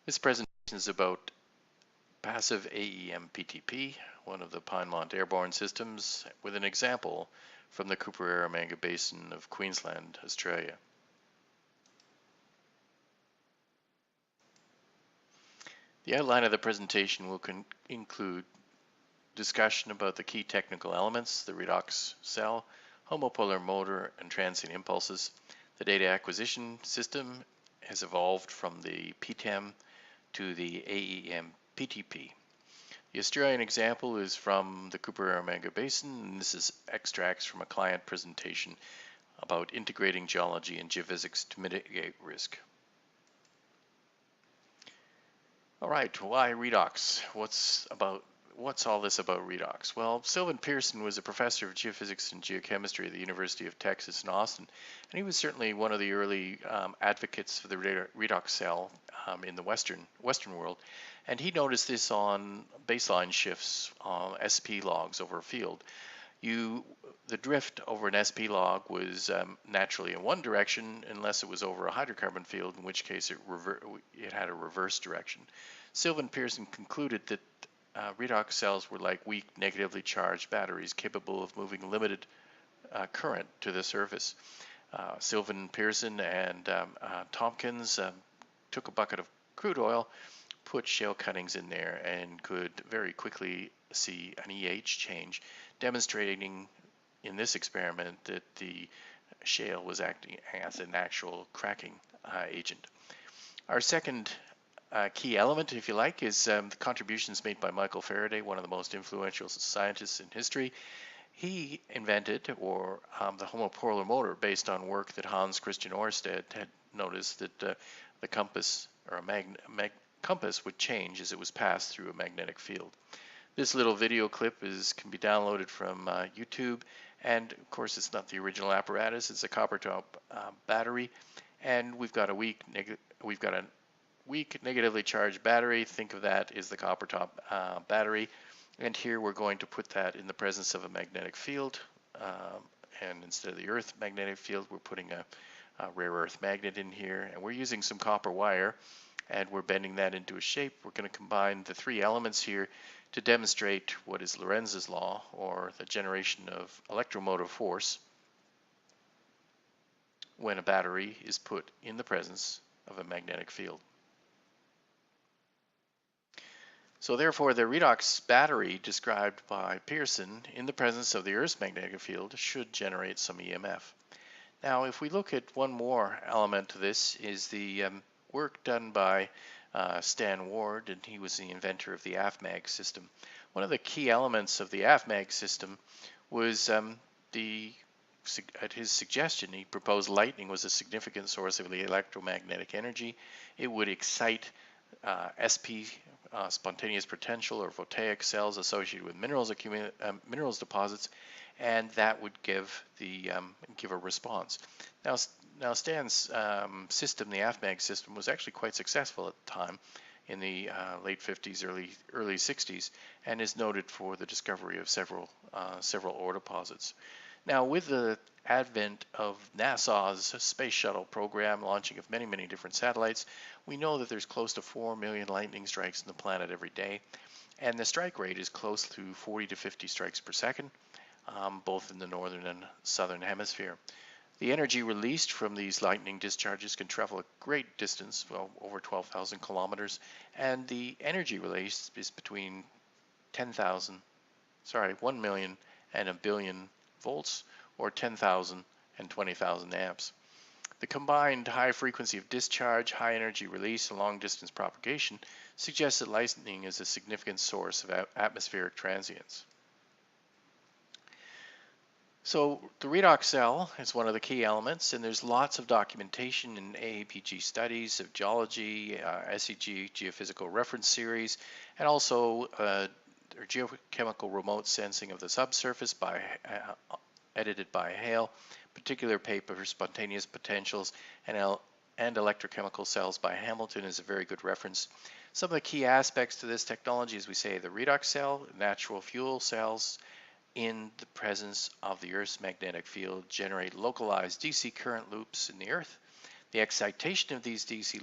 This presentation is about passive AEM PTP, one of the Pinemont airborne systems, with an example from the CooperEromanga Basin of Queensland, Australia. The outline of the presentation will include discussion about the key technical elements, the redox cell, homopolar motor, and transient impulses. The data acquisition system has evolved from the PTEM to the AEM PTP. The Australian example is from the CooperEromanga Basin, and this is extracts from a client presentation about integrating geology and geophysics to mitigate risk. All right, why redox? What's all this about redox? Well, Sylvan Pearson was a professor of geophysics and geochemistry at the University of Texas in Austin, and he was certainly one of the early advocates for the redox cell in the Western world. And he noticed this on baseline shifts on SP logs over a field. The drift over an SP log was naturally in one direction unless it was over a hydrocarbon field, in which case it had a reverse direction. Sylvan Pearson concluded that redox cells were like weak negatively charged batteries capable of moving limited current to the surface. Sylvan Pearson and Tompkins took a bucket of crude oil, put shale cuttings in there, and could very quickly see an EH change, demonstrating in this experiment that the shale was acting as an actual cracking agent. Our second key element, if you like, is the contributions made by Michael Faraday, one of the most influential scientists in history. He invented the homopolar motor based on work that Hans Christian Ørsted had noticed that the compass, or a compass, would change as it was passed through a magnetic field. This little video clip can be downloaded from YouTube, and of course it's not the original apparatus. It's a copper top battery, and we've got a weak negatively charged battery. Think of that as the copper top battery, and here we're going to put that in the presence of a magnetic field, and instead of the Earth magnetic field, we're putting a rare earth magnet in here, and we're using some copper wire, and we're bending that into a shape. We're going to combine the three elements here to demonstrate what is Lorenz's law, or the generation of electromotive force when a battery is put in the presence of a magnetic field. So therefore, the redox battery described by Pearson in the presence of the Earth's magnetic field should generate some EMF. Now, if we look at one more element to this, is the work done by Stan Ward, and he was the inventor of the AFMAG system. One of the key elements of the AFMAG system was at his suggestion, he proposed lightning was a significant source of the electromagnetic energy. It would excite SP, spontaneous potential, or voltaic cells associated with minerals deposits, and that would give a response. Now Stan's system, the AFMAG system, was actually quite successful at the time in the late 50s, early 60s, and is noted for the discovery of several ore deposits. Now, with the advent of NASA's space shuttle program, launching of many different satellites, we know that there's close to 4 million lightning strikes on the planet every day, and the strike rate is close to 40 to 50 strikes per second, both in the northern and southern hemisphere. The energy released from these lightning discharges can travel a great distance, well, over 12,000 kilometers, and the energy released is between 1 million and a billion volts, or 10,000 and 20,000 amps. The combined high frequency of discharge, high energy release, and long distance propagation suggests that lightning is a significant source of atmospheric transients. So the redox cell is one of the key elements, and there's lots of documentation in AAPG studies of geology, SEG, geophysical reference series, and also geochemical remote sensing of the subsurface edited by Hale, particular paper for spontaneous potentials, and electrochemical cells by Hamilton is a very good reference. Some of the key aspects to this technology, as we say, the redox cell, natural fuel cells, in the presence of the Earth's magnetic field, generate localized DC current loops in the Earth. The excitation of these DC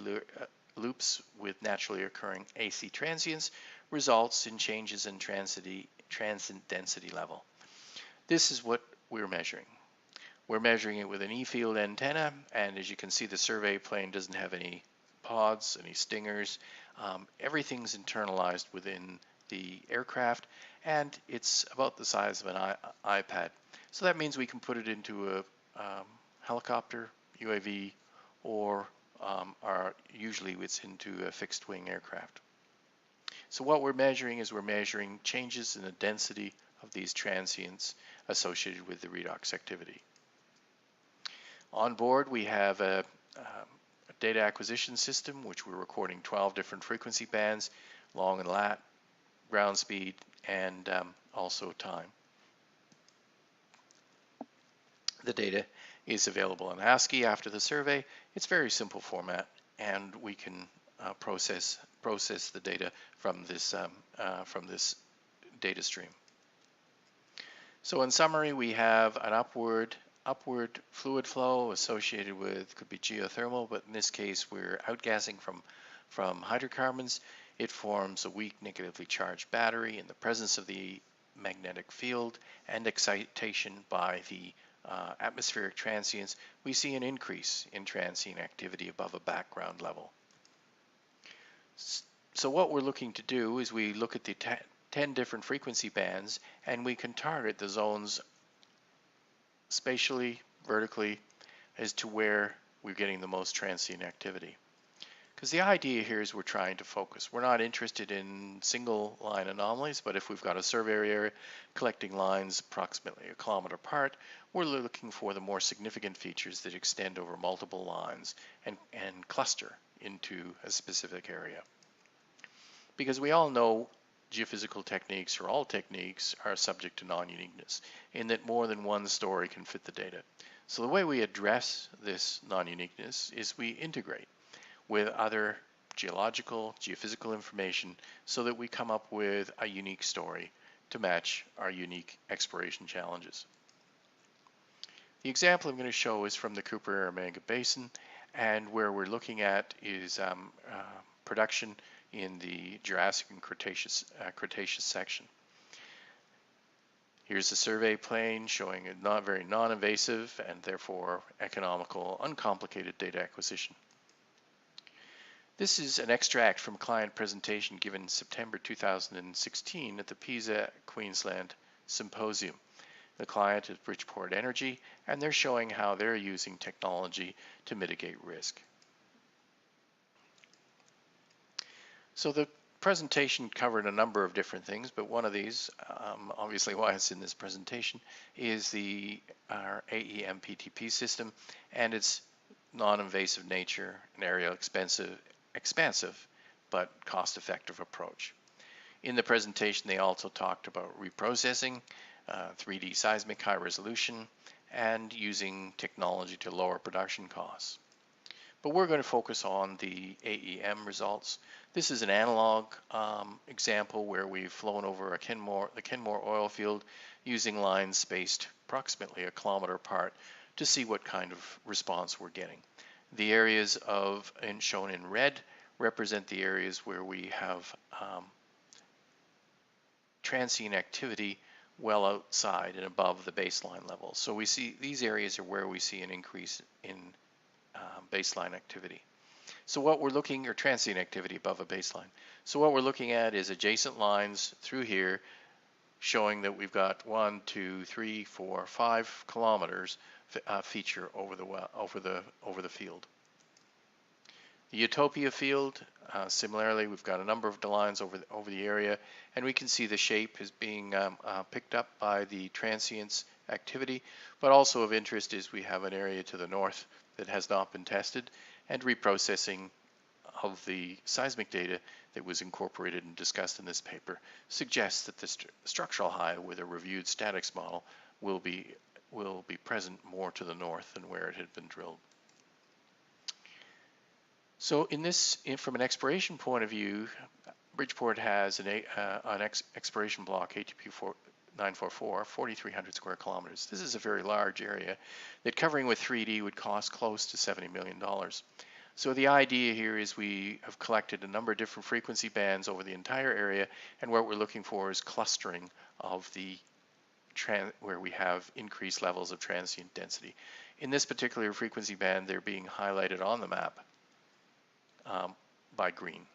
loops with naturally occurring AC transients results in changes in transient density level. This is what we're measuring. We're measuring it with an E-field antenna, and as you can see, the survey plane doesn't have any pods, any stingers. Everything's internalized within the aircraft, and it's about the size of an iPad. So that means we can put it into a helicopter, UAV, or usually it's into a fixed-wing aircraft. So what we're measuring is we're measuring changes in the density of these transients associated with the redox activity. On board, we have a data acquisition system, which we're recording 12 different frequency bands, long and lat, ground speed, and also time. The data is available in ASCII after the survey. It's very simple format, and we can process the data from this data stream. So in summary, we have an upward fluid flow associated with, could be geothermal, but in this case we're outgassing from hydrocarbons. It forms a weak negatively charged battery in the presence of the magnetic field and excitation by the atmospheric transients. We see an increase in transient activity above a background level. So what we're looking to do is we look at the 10 different frequency bands, and we can target the zones spatially, vertically, as to where we're getting the most transient activity. Because the idea here is we're trying to focus. We're not interested in single line anomalies, but if we've got a survey area collecting lines approximately a kilometer apart, we're looking for the more significant features that extend over multiple lines and cluster into a specific area. Because we all know geophysical techniques, or all techniques, are subject to non-uniqueness, in that more than one story can fit the data. So the way we address this non-uniqueness is we integrate with other geological, geophysical information so that we come up with a unique story to match our unique exploration challenges. The example I'm going to show is from the CooperEromanga Basin, and where we're looking at is production in the Jurassic and Cretaceous section. Here's a survey plane showing a not very non-invasive and therefore economical, uncomplicated data acquisition. This is an extract from a client presentation given in September 2016 at the PESA Queensland Symposium. The client is Bridgeport Energy, and they're showing how they're using technology to mitigate risk. So the presentation covered a number of different things, but one of these, obviously why it's in this presentation, is our AEM PTP system and its non-invasive nature, an area expansive but cost-effective approach. In the presentation, they also talked about reprocessing, 3D seismic high resolution, and using technology to lower production costs. But we're going to focus on the AEM results. This is an analog example where we've flown over the Kenmore oil field using lines spaced approximately a kilometer apart to see what kind of response we're getting. The areas shown in red represent the areas where we have transient activity well outside and above the baseline level. So we see these areas are where we see an increase in baseline activity. So what we're looking, or transient activity above a baseline. So what we're looking at is adjacent lines through here showing that we've got 1, 2, 3, 4, 5 kilometers feature over the field. The Utopia field, similarly, we've got a number of lines over the area, and we can see the shape is being picked up by the transients activity, but also of interest is we have an area to the north that has not been tested, and reprocessing of the seismic data that was incorporated and discussed in this paper suggests that the structural high with a reviewed statics model will be present more to the north than where it had been drilled. So from an exploration point of view, Bridgeport has an exploration block, ATP 944, 4,300 square kilometers. This is a very large area that covering with 3D would cost close to $70 million. So the idea here is we have collected a number of different frequency bands over the entire area, and what we're looking for is clustering of the where we have increased levels of transient density. In this particular frequency band, they're being highlighted on the map by green.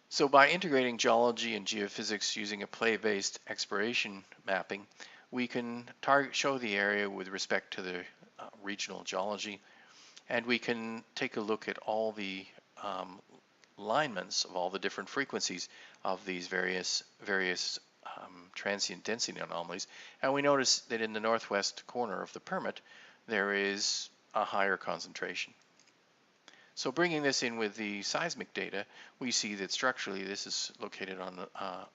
So by integrating geology and geophysics using a play-based exploration mapping, we can show the area with respect to the regional geology, and we can take a look at all the alignments of all the different frequencies of these various transient density anomalies. And we notice that in the northwest corner of the permit, there is a higher concentration. So bringing this in with the seismic data, we see that structurally this is located on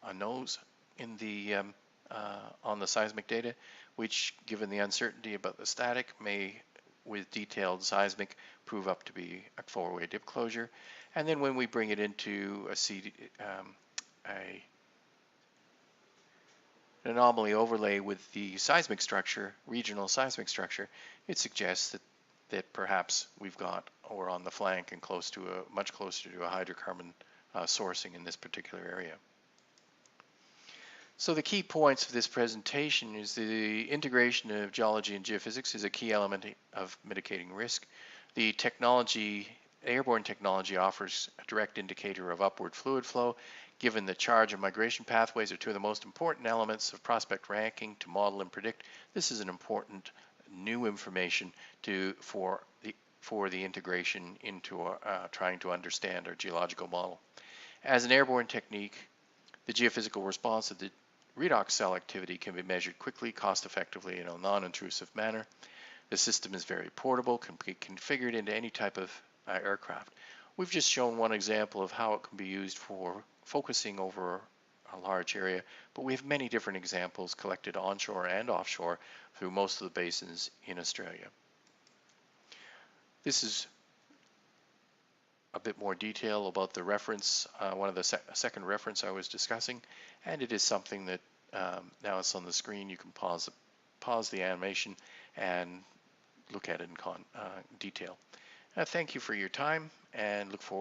a nose in the on the seismic data, which, given the uncertainty about the static, may, with detailed seismic, prove up to be a four-way dip closure. And then when we bring it into an anomaly overlay with the seismic structure, regional seismic structure, it suggests that perhaps we're on the flank and much closer to a hydrocarbon sourcing in this particular area. So the key points of this presentation is the integration of geology and geophysics is a key element of mitigating risk. The airborne technology offers a direct indicator of upward fluid flow. Given the charge and migration pathways are two of the most important elements of prospect ranking to model and predict, this is an important new information for the integration into trying to understand our geological model. As an airborne technique, the geophysical response of the redox cell activity can be measured quickly, cost-effectively, in a non-intrusive manner. The system is very portable, can be configured into any type of aircraft. We've just shown one example of how it can be used for focusing over a large area, but we have many different examples collected onshore and offshore through most of the basins in Australia. This is a bit more detail about the reference, one of the second reference I was discussing, and it is something that now it's on the screen. You can pause the animation and look at it in detail. Thank you for your time, and look forward